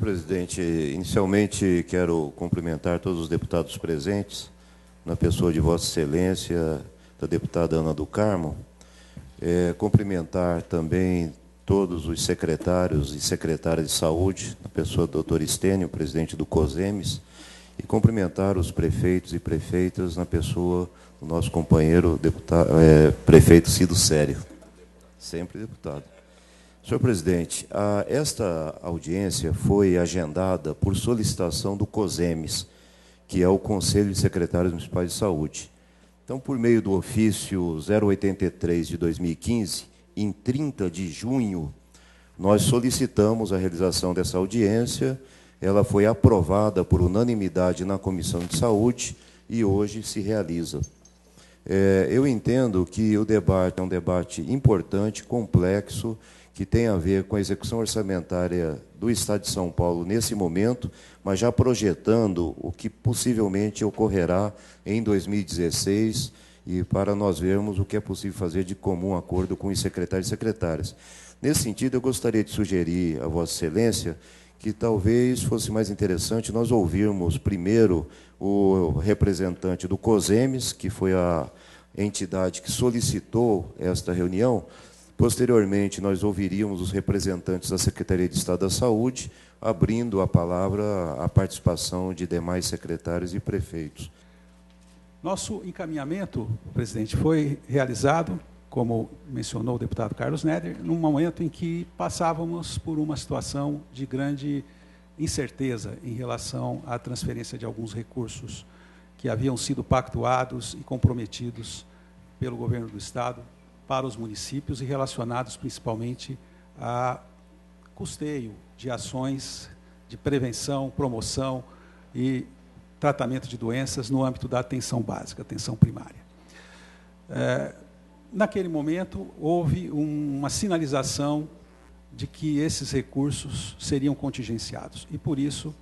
presidente, inicialmente quero cumprimentar todos os deputados presentes, na pessoa de Vossa Excelência, da deputada Ana do Carmo, cumprimentar também todos os secretários e secretárias de saúde, na pessoa do doutor Estênio, presidente do COSEMES, e cumprimentar os prefeitos e prefeitas na pessoa do nosso companheiro deputado, prefeito Cido Sério, sempre deputado. Senhor presidente, esta audiência foi agendada por solicitação do COSEMES, que é o Conselho de Secretários Municipais de Saúde. Então, por meio do ofício 083 de 2015, em 30 de junho, nós solicitamos a realização dessa audiência. Ela foi aprovada por unanimidade na Comissão de Saúde e hoje se realiza. Eu entendo que o debate é um debate importante, complexo, que tem a ver com a execução orçamentária do Estado de São Paulo nesse momento, mas já projetando o que possivelmente ocorrerá em 2016 e para nós vermos o que é possível fazer de comum acordo com os secretários e secretárias. Nesse sentido, eu gostaria de sugerir a Vossa Excelência que talvez fosse mais interessante nós ouvirmos primeiro o representante do COSEMES, que foi a entidade que solicitou esta reunião. Posteriormente, nós ouviríamos os representantes da Secretaria de Estado da Saúde, abrindo a palavra à participação de demais secretários e prefeitos. Nosso encaminhamento, presidente, foi realizado, como mencionou o deputado Carlos Neder, num momento em que passávamos por uma situação de grande incerteza em relação à transferência de alguns recursos que haviam sido pactuados e comprometidos pelo governo do Estado para os municípios e relacionados principalmente a custeio de ações de prevenção, promoção e tratamento de doenças no âmbito da atenção básica, atenção primária. Naquele momento, houve uma sinalização de que esses recursos seriam contingenciados. E, por isso,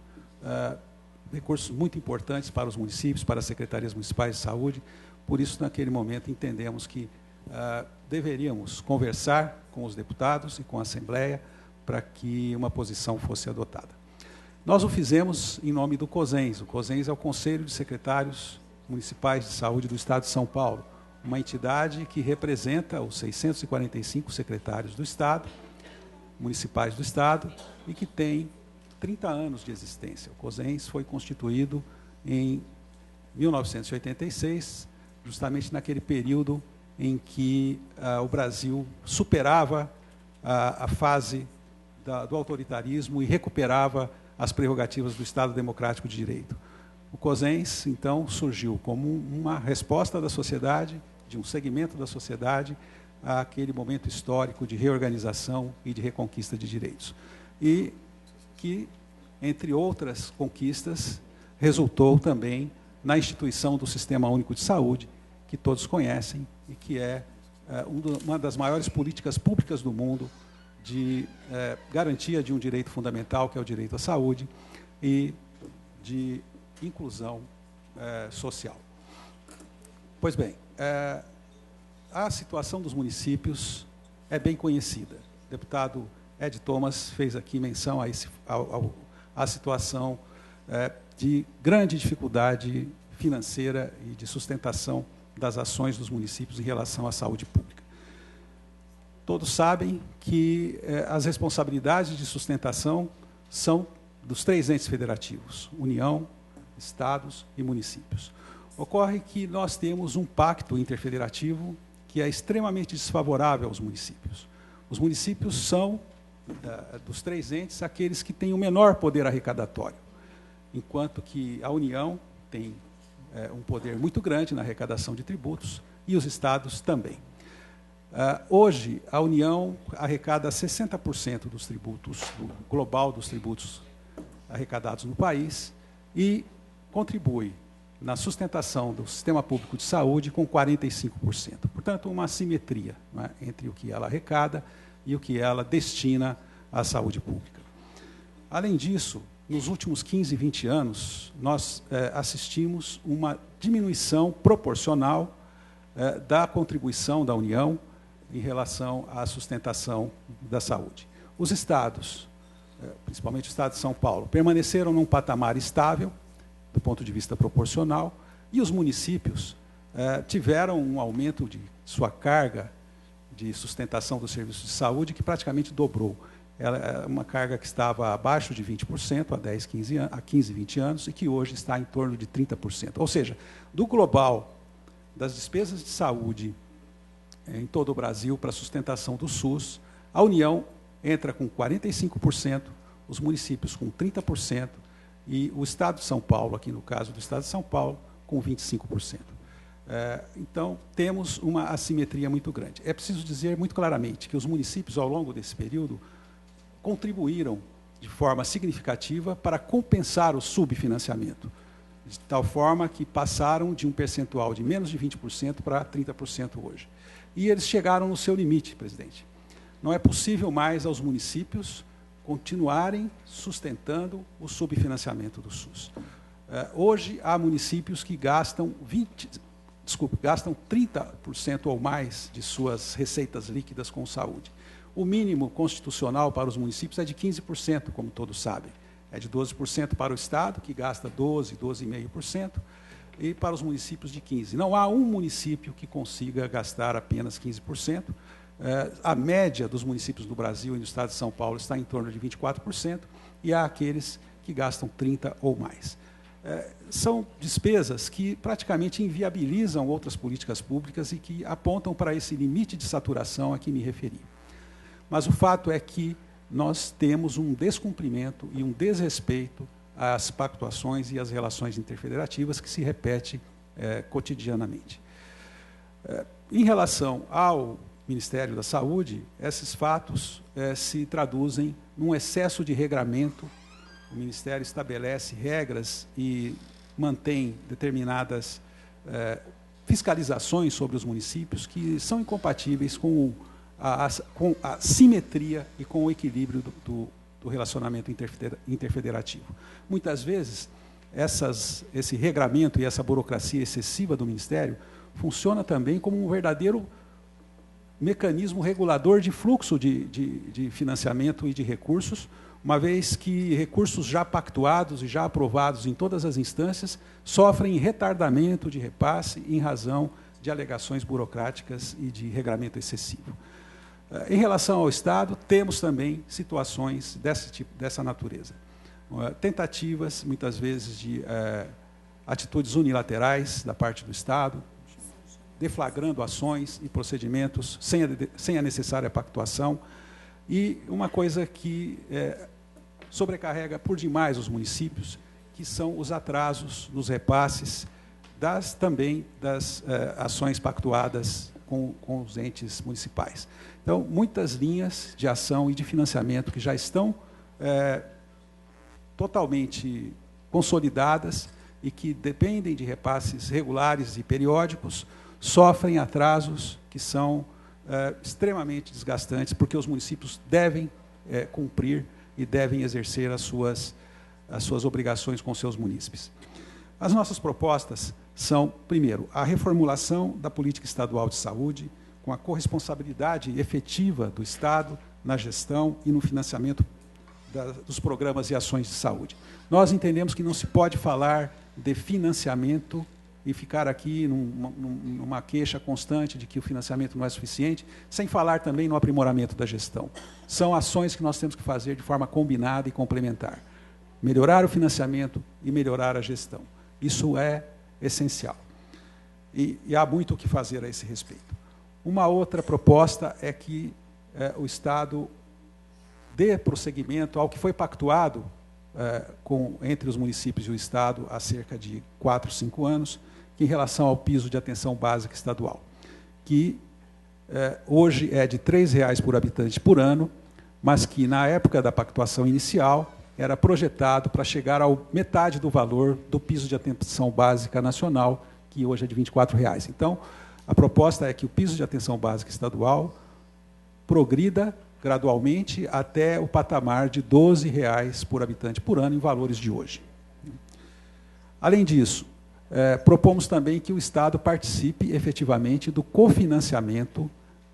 recursos muito importantes para os municípios, para as secretarias municipais de saúde. Por isso, naquele momento, entendemos que deveríamos conversar com os deputados e com a Assembleia para que uma posição fosse adotada. Nós o fizemos em nome do COSEMES. O COSEMES é o Conselho de Secretários Municipais de Saúde do Estado de São Paulo, uma entidade que representa os 645 secretários do Estado, municipais do Estado, e que tem 30 anos de existência. O COSEMES foi constituído em 1986, justamente naquele período em que o Brasil superava a fase do autoritarismo e recuperava as prerrogativas do Estado Democrático de Direito. O COSEMES, então, surgiu como uma resposta da sociedade, de um segmento da sociedade, àquele momento histórico de reorganização e de reconquista de direitos. E que, entre outras conquistas, resultou também na instituição do Sistema Único de Saúde, que todos conhecem e que é uma das maiores políticas públicas do mundo de garantia de um direito fundamental, que é o direito à saúde, e de inclusão social. Pois bem, a situação dos municípios é bem conhecida. O deputado Ed Thomas fez aqui menção à situação de grande dificuldade financeira e de sustentação das ações dos municípios em relação à saúde pública. Todos sabem que as responsabilidades de sustentação são dos 3 entes federativos, União, Estados e municípios. Ocorre que nós temos um pacto interfederativo que é extremamente desfavorável aos municípios. Os municípios são, dos 3 entes, aqueles que têm o menor poder arrecadatório, enquanto que a União tem um poder muito grande na arrecadação de tributos e os estados também. Hoje, a União arrecada 60% dos tributos, do global dos tributos arrecadados no país, e contribui na sustentação do sistema público de saúde com 45%. Portanto, uma assimetria, não é, entre o que ela arrecada e o que ela destina à saúde pública. Além disso, nos últimos 15, 20 anos, nós assistimos uma diminuição proporcional da contribuição da União em relação à sustentação da saúde. Os estados principalmente o Estado de São Paulo, permaneceram num patamar estável, do ponto de vista proporcional, e os municípios tiveram um aumento de sua carga de sustentação dos serviços de saúde que praticamente dobrou. Ela é uma carga que estava abaixo de 20% há 15, 20 anos e que hoje está em torno de 30%. Ou seja, do global das despesas de saúde em todo o Brasil para a sustentação do SUS, a União entra com 45%, os municípios com 30% e o Estado de São Paulo, aqui no caso do Estado de São Paulo, com 25%. Então, temos uma assimetria muito grande. É preciso dizer muito claramente que os municípios, ao longo desse período, contribuíram de forma significativa para compensar o subfinanciamento, de tal forma que passaram de um percentual de menos de 20% para 30% hoje. E eles chegaram no seu limite, presidente. Não é possível mais aos municípios continuarem sustentando o subfinanciamento do SUS. Hoje, há municípios que gastam 30% ou mais de suas receitas líquidas com saúde. O mínimo constitucional para os municípios é de 15%, como todos sabem. É de 12% para o Estado, que gasta 12,5%, e para os municípios de 15%. Não há um município que consiga gastar apenas 15%. A média dos municípios do Brasil e do Estado de São Paulo está em torno de 24%, e há aqueles que gastam 30% ou mais. São despesas que praticamente inviabilizam outras políticas públicas e que apontam para esse limite de saturação a que me referi. Mas o fato é que nós temos um descumprimento e um desrespeito às pactuações e às relações interfederativas que se repete cotidianamente. Em relação ao Ministério da Saúde, esses fatos se traduzem num excesso de regramento. O Ministério estabelece regras e mantém determinadas fiscalizações sobre os municípios que são incompatíveis com a simetria e com o equilíbrio do relacionamento interfederativo. Muitas vezes, esse regramento e essa burocracia excessiva do Ministério funciona também como um verdadeiro mecanismo regulador de fluxo de financiamento e de recursos, uma vez que recursos já pactuados e já aprovados em todas as instâncias sofrem retardamento de repasse em razão de alegações burocráticas e de regramento excessivo. Em relação ao Estado, temos também situações dessa natureza. Tentativas, muitas vezes, de atitudes unilaterais da parte do Estado, deflagrando ações e procedimentos sem a necessária pactuação, e uma coisa que sobrecarrega por demais os municípios, que são os atrasos nos repasses, também das ações pactuadas com os entes municipais. Então, muitas linhas de ação e de financiamento que já estão totalmente consolidadas e que dependem de repasses regulares e periódicos, sofrem atrasos que são extremamente desgastantes, porque os municípios devem cumprir e devem exercer as suas obrigações com seus munícipes. As nossas propostas são, primeiro, a reformulação da política estadual de saúde, com a corresponsabilidade efetiva do Estado na gestão e no financiamento dos programas e ações de saúde. Nós entendemos que não se pode falar de financiamento e ficar aqui numa queixa constante de que o financiamento não é suficiente, sem falar também no aprimoramento da gestão. São ações que nós temos que fazer de forma combinada e complementar. Melhorar o financiamento e melhorar a gestão. Isso é essencial. E há muito o que fazer a esse respeito. Uma outra proposta é que o Estado dê prosseguimento ao que foi pactuado entre os municípios e o Estado há cerca de 4, 5 anos, que em relação ao piso de atenção básica estadual, que hoje é de R$ 3,00 por habitante por ano, mas que na época da pactuação inicial era projetado para chegar à metade do valor do piso de atenção básica nacional, que hoje é de R$ 24,00. Então, a proposta é que o piso de atenção básica estadual progrida gradualmente até o patamar de R$ 12,00 por habitante por ano, em valores de hoje. Além disso, propomos também que o Estado participe efetivamente do cofinanciamento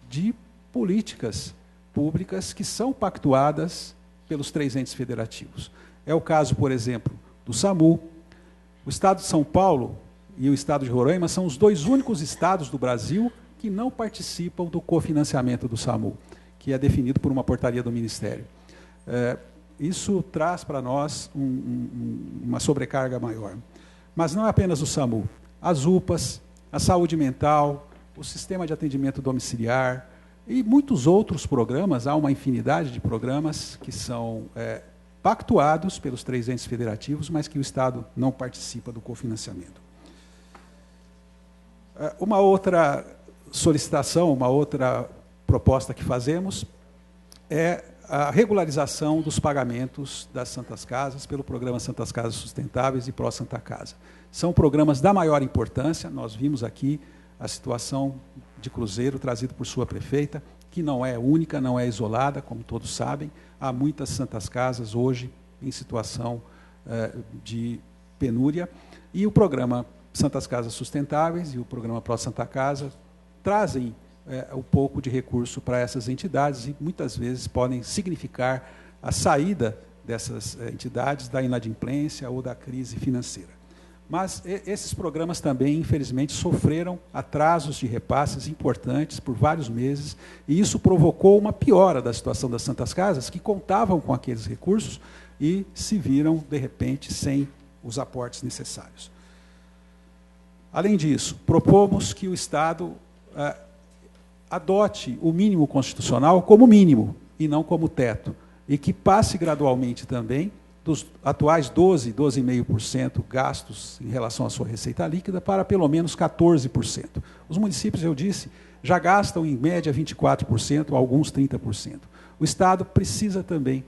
de políticas públicas que são pactuadas pelos 3 entes federativos. É o caso, por exemplo, do SAMU. O Estado de São Paulo e o Estado de Roraima são os 2 únicos estados do Brasil que não participam do cofinanciamento do SAMU, que é definido por uma portaria do Ministério. Isso traz para nós uma sobrecarga maior. Mas não é apenas o SAMU. As UPAs, a saúde mental, o sistema de atendimento domiciliar e muitos outros programas, há uma infinidade de programas que são pactuados pelos 3 entes federativos, mas que o Estado não participa do cofinanciamento. Uma outra solicitação, uma outra proposta que fazemos é a regularização dos pagamentos das Santas Casas pelo programa Santas Casas Sustentáveis e Pró Santa Casa. São programas da maior importância, nós vimos aqui a situação de Cruzeiro trazido por sua prefeita, que não é única, não é isolada, como todos sabem. Há muitas Santas Casas hoje em situação de penúria, e o programa Santas Casas Sustentáveis e o programa Pró Santa Casa trazem um pouco de recurso para essas entidades e muitas vezes podem significar a saída dessas entidades da inadimplência ou da crise financeira. Mas esses programas também, infelizmente, sofreram atrasos de repasses importantes por vários meses, e isso provocou uma piora da situação das Santas Casas, que contavam com aqueles recursos e se viram, de repente, sem os aportes necessários. Além disso, propomos que o Estado adote o mínimo constitucional como mínimo e não como teto, e que passe gradualmente também dos atuais 12,5% gastos em relação à sua receita líquida para pelo menos 14%. Os municípios, eu disse, já gastam em média 24%, alguns 30%. O Estado precisa também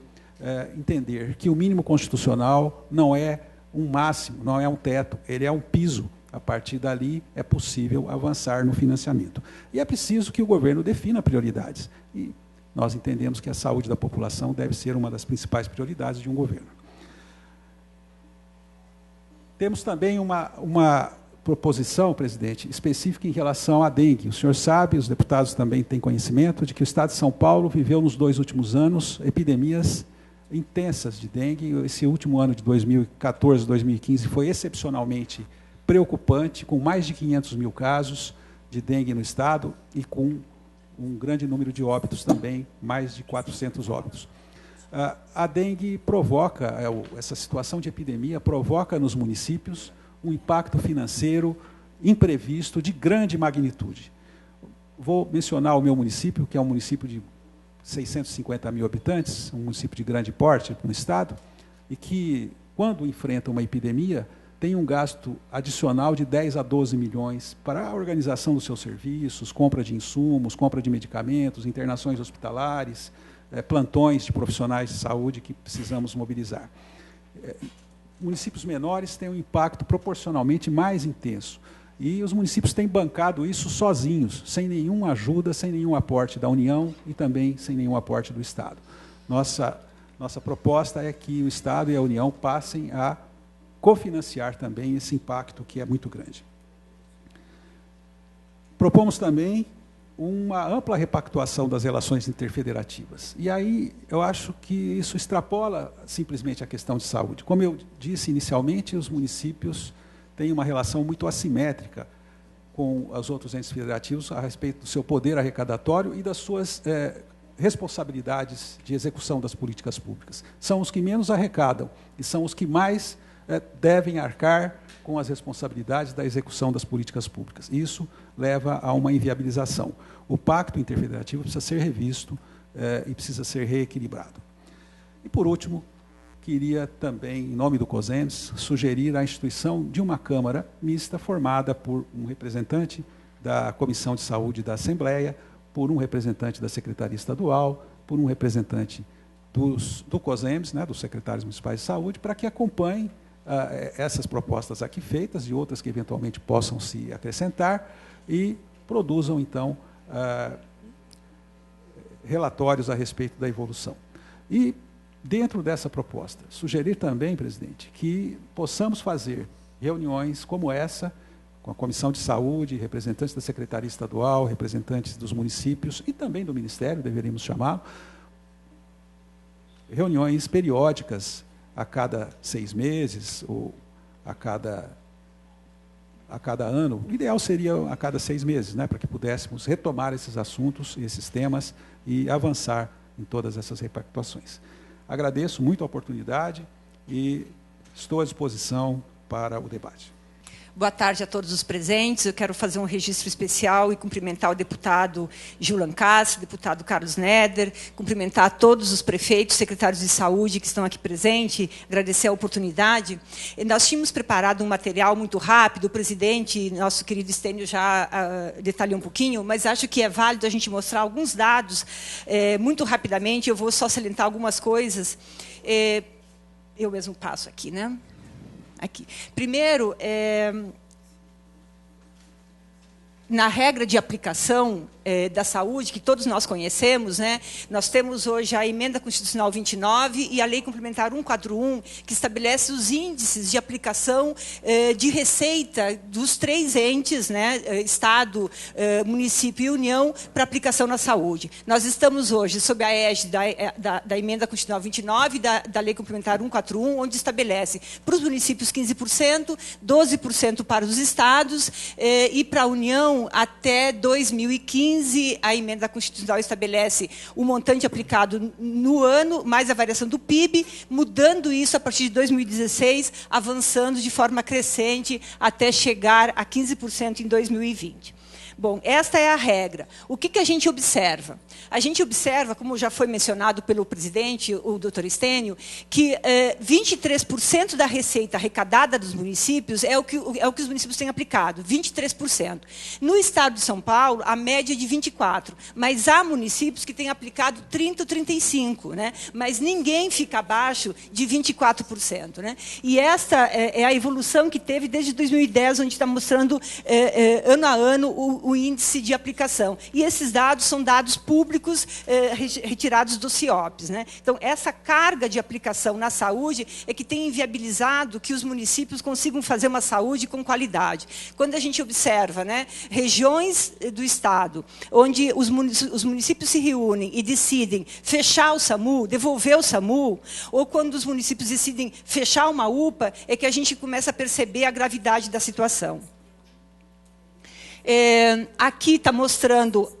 entender que o mínimo constitucional não é um máximo, não é um teto, ele é um piso. A partir dali é possível avançar no financiamento. E é preciso que o governo defina prioridades. E nós entendemos que a saúde da população deve ser uma das principais prioridades de um governo. Temos também uma proposição, presidente, específica em relação à dengue. O senhor sabe, os deputados também têm conhecimento, de que o Estado de São Paulo viveu nos 2 últimos anos epidemias intensas de dengue. Esse último ano de 2014, 2015 foi excepcionalmente preocupante, com mais de 500 mil casos de dengue no Estado e com um grande número de óbitos também, mais de 400 óbitos. A dengue provoca, essa situação de epidemia provoca nos municípios um impacto financeiro imprevisto de grande magnitude. Vou mencionar o meu município, que é um município de 650 mil habitantes, um município de grande porte no Estado, e que, quando enfrenta uma epidemia, tem um gasto adicional de 10 a 12 milhões para a organização dos seus serviços, compra de insumos, compra de medicamentos, internações hospitalares, plantões de profissionais de saúde que precisamos mobilizar. Municípios menores têm um impacto proporcionalmente mais intenso. E os municípios têm bancado isso sozinhos, sem nenhuma ajuda, sem nenhum aporte da União e também sem nenhum aporte do Estado. Nossa proposta é que o Estado e a União passem a cofinanciar também esse impacto que é muito grande. Propomos também uma ampla repactuação das relações interfederativas. E aí eu acho que isso extrapola simplesmente a questão de saúde. Como eu disse inicialmente, os municípios têm uma relação muito assimétrica com os outros entes federativos a respeito do seu poder arrecadatório e das suas responsabilidades de execução das políticas públicas. São os que menos arrecadam e são os que mais devem arcar com as responsabilidades da execução das políticas públicas. Isso leva a uma inviabilização. O pacto interfederativo precisa ser revisto e precisa ser reequilibrado. E, por último, queria também, em nome do COSEMES, sugerir a instituição de uma Câmara mista formada por um representante da Comissão de Saúde da Assembleia, por um representante da Secretaria Estadual, por um representante do COSEMES, dos secretários municipais de saúde, para que acompanhem essas propostas aqui feitas e outras que eventualmente possam se acrescentar e produzam, então, relatórios a respeito da evolução. E, dentro dessa proposta, sugerir também, presidente, que possamos fazer reuniões como essa, com a Comissão de Saúde, representantes da Secretaria Estadual, representantes dos municípios e também do Ministério, deveríamos chamá-lo, reuniões periódicas a cada 6 meses ou a cada ano. O ideal seria a cada 6 meses, né, para que pudéssemos retomar esses assuntos, esses temas e avançar em todas essas repactuações. Agradeço muito a oportunidade e estou à disposição para o debate. Boa tarde a todos os presentes. Eu quero fazer um registro especial e cumprimentar o deputado Gil Lancastre, o deputado Carlos Neder, cumprimentar todos os prefeitos, secretários de saúde que estão aqui presentes, agradecer a oportunidade. E nós tínhamos preparado um material muito rápido, o presidente, nosso querido Estênio, já detalhou um pouquinho, mas acho que é válido a gente mostrar alguns dados muito rapidamente. Eu vou só salientar algumas coisas. Eu mesmo passo aqui, né? Aqui. Primeiro, na regra de aplicação da saúde, que todos nós conhecemos, né, nós temos hoje a Emenda Constitucional 29 e a Lei Complementar 141, que estabelece os índices de aplicação de receita dos 3 entes, né, Estado, município e União, para aplicação na saúde. Nós estamos hoje sob a égide da Emenda Constitucional 29 e da Lei Complementar 141, onde estabelece para os municípios 15%, 12% para os estados e para a União até 2015, a Emenda Constitucional estabelece o montante aplicado no ano, mais a variação do PIB, mudando isso a partir de 2016, avançando de forma crescente até chegar a 15% em 2020. Bom, esta é a regra. O que a gente observa? A gente observa, como já foi mencionado pelo presidente, o doutor Estênio, que 23% da receita arrecadada dos municípios é o que os municípios têm aplicado, 23%. No estado de São Paulo, a média é de 24%, mas há municípios que têm aplicado 30% ou 35%, né? Mas ninguém fica abaixo de 24%. Né? E esta é a evolução que teve desde 2010, onde está mostrando, ano a ano, o índice de aplicação. E esses dados são dados públicos retirados do CIOPS. Né? Então, essa carga de aplicação na saúde é que tem inviabilizado que os municípios consigam fazer uma saúde com qualidade. Quando a gente observa, né, regiões do Estado, onde os municípios se reúnem e decidem fechar o SAMU, devolver o SAMU, ou quando os municípios decidem fechar uma UPA, é que a gente começa a perceber a gravidade da situação. Aqui está mostrando,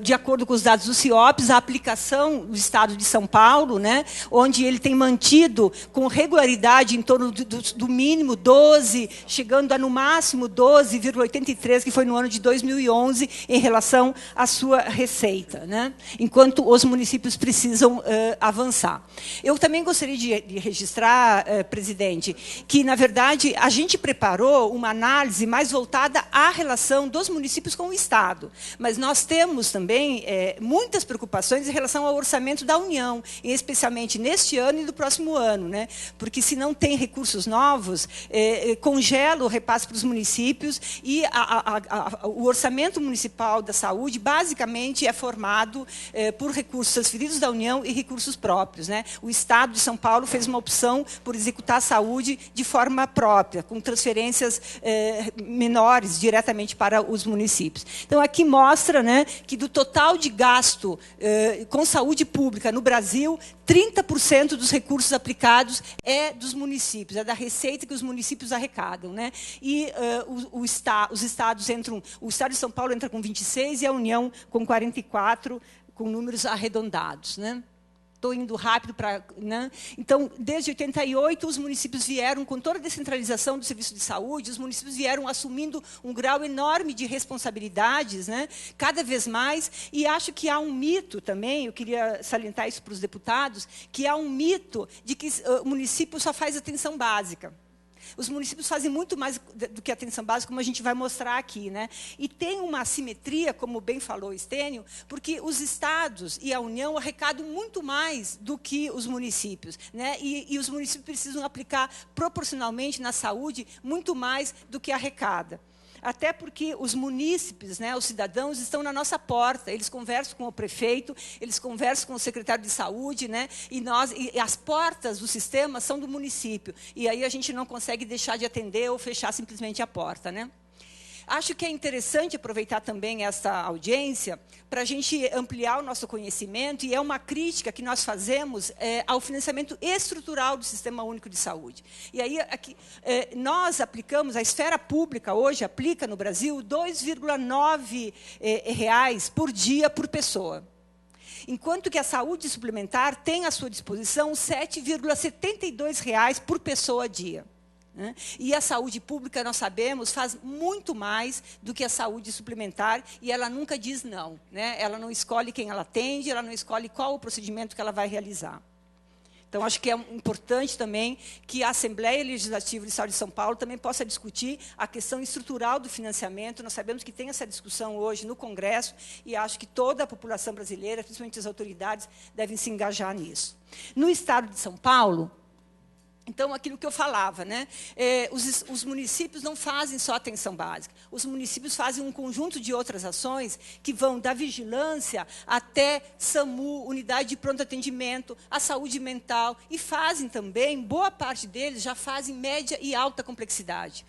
de acordo com os dados do CIOPS, a aplicação do Estado de São Paulo, né, onde ele tem mantido com regularidade em torno do mínimo 12, chegando a no máximo 12,83, que foi no ano de 2011, em relação à sua receita, né, enquanto os municípios precisam avançar. Eu também gostaria de registrar, presidente, que, na verdade, a gente preparou uma análise mais voltada à relação dos municípios com o Estado, mas nós temos também muitas preocupações em relação ao orçamento da União, e especialmente neste ano e do próximo ano, né? Porque se não tem recursos novos, congela o repasse para os municípios e o orçamento municipal da saúde basicamente é formado por recursos transferidos da União e recursos próprios. Né? O Estado de São Paulo fez uma opção por executar a saúde de forma própria, com transferências menores diretamente para os municípios. Então, aqui mostra, né, que do total de gasto com saúde pública no Brasil, 30% dos recursos aplicados é dos municípios, é da receita que os municípios arrecadam. Né? E os estados entram, o Estado de São Paulo entra com 26% e a União com 44%, com números arredondados. Né? Estou indo rápido para... Né? Então, desde 88, os municípios vieram, com toda a descentralização do serviço de saúde, os municípios vieram assumindo um grau enorme de responsabilidades, né? Cada vez mais, e acho que há um mito também, eu queria salientar isso para os deputados, que há um mito de que o município só faz atenção básica. Os municípios fazem muito mais do que atenção básica, como a gente vai mostrar aqui. Né? E tem uma assimetria, como bem falou o Estênio, porque os estados e a União arrecadam muito mais do que os municípios. Né? E os municípios precisam aplicar proporcionalmente na saúde muito mais do que arrecada. Até porque os munícipes, né, os cidadãos, estão na nossa porta. Eles conversam com o prefeito, eles conversam com o secretário de saúde, né, e as portas do sistema são do município. E aí a gente não consegue deixar de atender ou fechar simplesmente a porta. Né? Acho que é interessante aproveitar também essa audiência para a gente ampliar o nosso conhecimento, e é uma crítica que nós fazemos ao financiamento estrutural do Sistema Único de Saúde. E aí, aqui, nós aplicamos, a esfera pública hoje aplica no Brasil R$ 2,9 por dia por pessoa. Enquanto que a saúde suplementar tem à sua disposição R$ 7,72 por pessoa dia. E a saúde pública, nós sabemos, faz muito mais do que a saúde suplementar, e ela nunca diz não. Ela não escolhe quem ela atende, ela não escolhe qual o procedimento que ela vai realizar. Então, acho que é importante também que a Assembleia Legislativa do Estado de São Paulo também possa discutir a questão estrutural do financiamento. Nós sabemos que tem essa discussão hoje no Congresso, e acho que toda a população brasileira, principalmente as autoridades, devem se engajar nisso. No Estado de São Paulo, então, aquilo que eu falava, os municípios não fazem só atenção básica. Os municípios fazem um conjunto de outras ações que vão da vigilância até SAMU, unidade de pronto atendimento, a saúde mental, e fazem também, boa parte deles já fazem média e alta complexidade.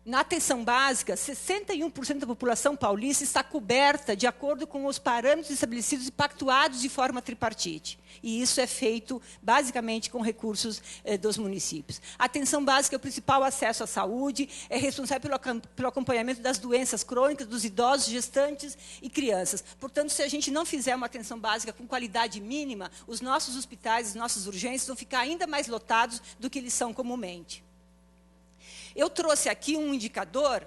Na atenção básica, 61% da população paulista está coberta de acordo com os parâmetros estabelecidos e pactuados de forma tripartite. E isso é feito, basicamente, com recursos dos municípios. A atenção básica é o principal acesso à saúde, é responsável pelo acompanhamento das doenças crônicas, dos idosos, gestantes e crianças. Portanto, se a gente não fizer uma atenção básica com qualidade mínima, os nossos hospitais, as nossas urgências vão ficar ainda mais lotados do que eles são comumente. Eu trouxe aqui um indicador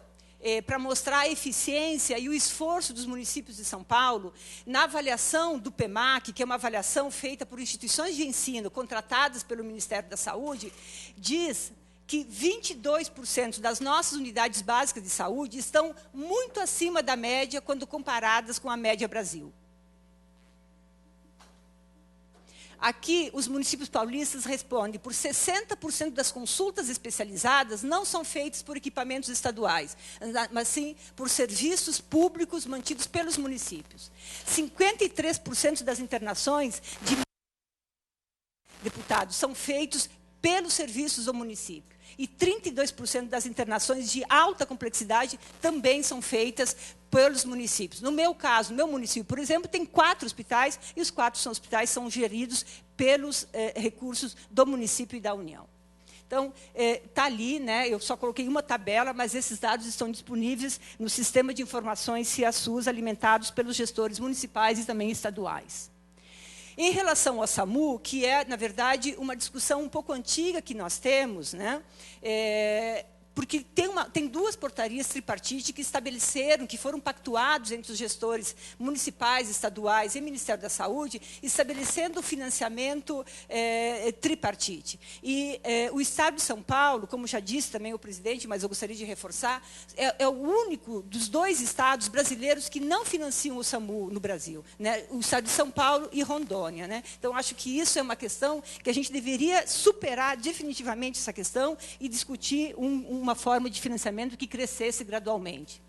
para mostrar a eficiência e o esforço dos municípios de São Paulo na avaliação do PEMAC, que é uma avaliação feita por instituições de ensino contratadas pelo Ministério da Saúde, diz que 22% das nossas unidades básicas de saúde estão muito acima da média quando comparadas com a média Brasil. Aqui, os municípios paulistas respondem por 60% das consultas especializadas não são feitas por equipamentos estaduais, mas sim por serviços públicos mantidos pelos municípios. 53% das internações de deputados são feitos pelos serviços do município. E 32% das internações de alta complexidade também são feitas pelos municípios. No meu caso, no meu município, por exemplo, tem 4 hospitais, e os 4 hospitais são geridos pelos recursos do município e da União. Então, está ali, eu só coloquei uma tabela, mas esses dados estão disponíveis no sistema de informações CIASUS, alimentados pelos gestores municipais e também estaduais. Em relação ao SAMU, que é, na verdade, uma discussão um pouco antiga que nós temos, porque tem 2 portarias tripartite que estabeleceram, que foram pactuados entre os gestores municipais, estaduais e Ministério da Saúde, estabelecendo o financiamento tripartite. E o Estado de São Paulo, como já disse também o presidente, mas eu gostaria de reforçar, é o único dos 2 estados brasileiros que não financiam o SAMU no Brasil, o Estado de São Paulo e Rondônia. Então, acho que isso é uma questão que a gente deveria superar definitivamente essa questão e discutir uma forma de financiamento que crescesse gradualmente.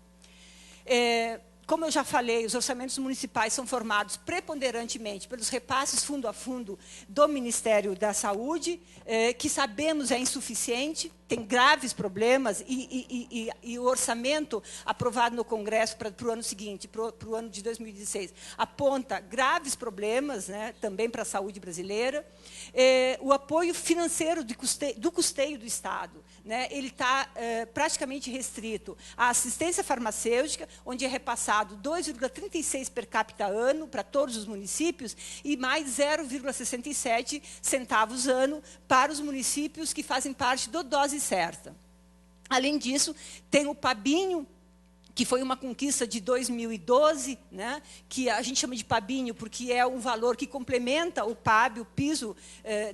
Como eu já falei, os orçamentos municipais são formados preponderantemente pelos repasses fundo a fundo do Ministério da Saúde, que sabemos é insuficiente, tem graves problemas, e o orçamento aprovado no Congresso para o ano seguinte, para o ano de 2016, aponta graves problemas, também para a saúde brasileira. O apoio financeiro do custeio do Estado, ele está praticamente restrito à assistência farmacêutica, onde é repassado 2,36 per capita ano para todos os municípios e mais 0,67 centavos ano para os municípios que fazem parte do Dose Certa. Além disso, tem o Pabinho, que foi uma conquista de 2012, que a gente chama de Pabinho, porque é um valor que complementa o PAB, o Piso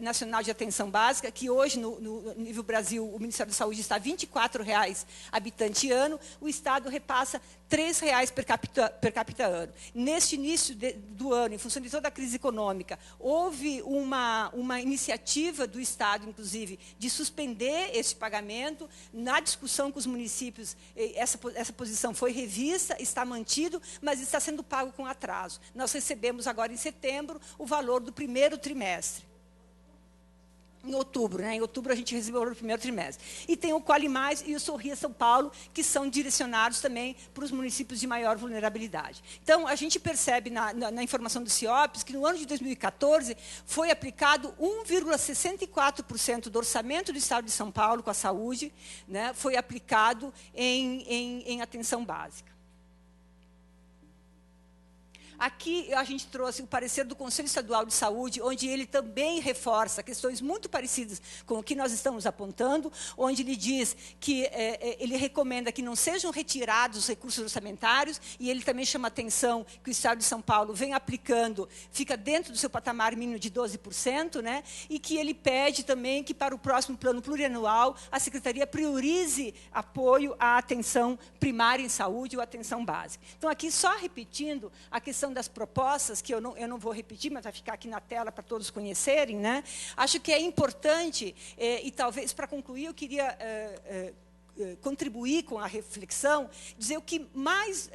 Nacional de Atenção Básica, que hoje, no nível Brasil, o Ministério da Saúde está R$ 24,00 habitante ano, o Estado repassa R$ 3,00 per capita ano. Neste início do ano, em função de toda a crise econômica, houve uma iniciativa do Estado, inclusive, de suspender esse pagamento. Na discussão com os municípios, essa posição foi revista, está mantido, mas está sendo pago com atraso. Nós recebemos agora, em setembro, o valor do 1º trimestre. em outubro, né? Em outubro a gente recebeu no primeiro trimestre. E tem o Colhe Mais e o Sorria São Paulo, que são direcionados também para os municípios de maior vulnerabilidade. Então, a gente percebe na informação do CIOPS que no ano de 2014 foi aplicado 1,64% do orçamento do Estado de São Paulo com a saúde, né? Foi aplicado em atenção básica. Aqui a gente trouxe o parecer do Conselho Estadual de Saúde, onde ele também reforça questões muito parecidas com o que nós estamos apontando, onde ele diz que ele recomenda que não sejam retirados os recursos orçamentários, e ele também chama a atenção que o Estado de São Paulo vem aplicando, fica dentro do seu patamar mínimo de 12%, né? E que ele pede também que para o próximo plano plurianual a Secretaria priorize apoio à atenção primária em saúde ou atenção básica. Então, aqui só repetindo a questão das propostas, que eu não vou repetir, mas vai ficar aqui na tela para todos conhecerem, né? Acho que é importante, e talvez para concluir, eu queria contribuir com a reflexão, dizer o que mais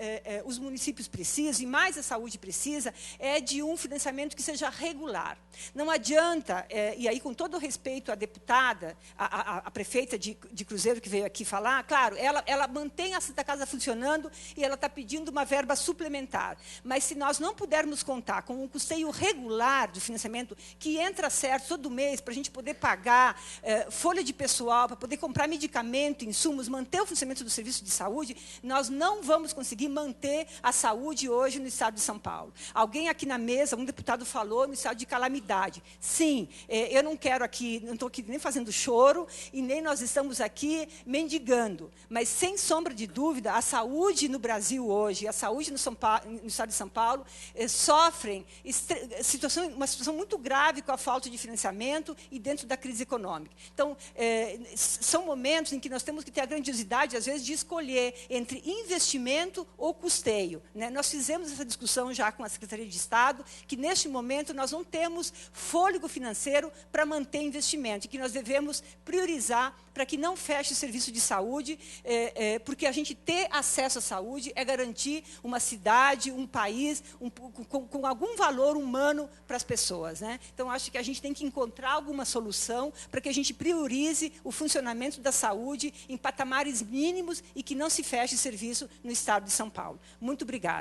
os municípios precisam, e mais a saúde precisa, é de um financiamento que seja regular. Não adianta, e aí com todo o respeito à deputada, a prefeita de Cruzeiro que veio aqui falar, claro, ela mantém a Santa Casa funcionando e ela está pedindo uma verba suplementar. Mas se nós não pudermos contar com um custeio regular do financiamento, que entra certo todo mês, para a gente poder pagar folha de pessoal, para poder comprar medicamento, insumos, manter o funcionamento do serviço de saúde, nós não vamos conseguir manter a saúde hoje no Estado de São Paulo. Alguém aqui na mesa, um deputado falou no estado de calamidade. Sim, eu não quero aqui, não estou aqui nem fazendo choro, e nem nós estamos aqui mendigando. Mas, sem sombra de dúvida, a saúde no Brasil hoje, a saúde no Estado de São Paulo, sofrem uma situação muito grave com a falta de financiamento e dentro da crise econômica. Então, são momentos em que nós temos que ter a grandiosidade, às vezes, de escolher entre investimento ou custeio, né? Nós fizemos essa discussão já com a Secretaria de Estado, que, neste momento, nós não temos fôlego financeiro para manter investimento, e que nós devemos priorizar para que não feche o serviço de saúde, porque a gente ter acesso à saúde é garantir uma cidade, um país com algum valor humano para as pessoas, né? Então, acho que a gente tem que encontrar alguma solução para que a gente priorize o funcionamento da saúde em patamares mínimos e que não se feche serviço no Estado de São Paulo. Muito obrigada.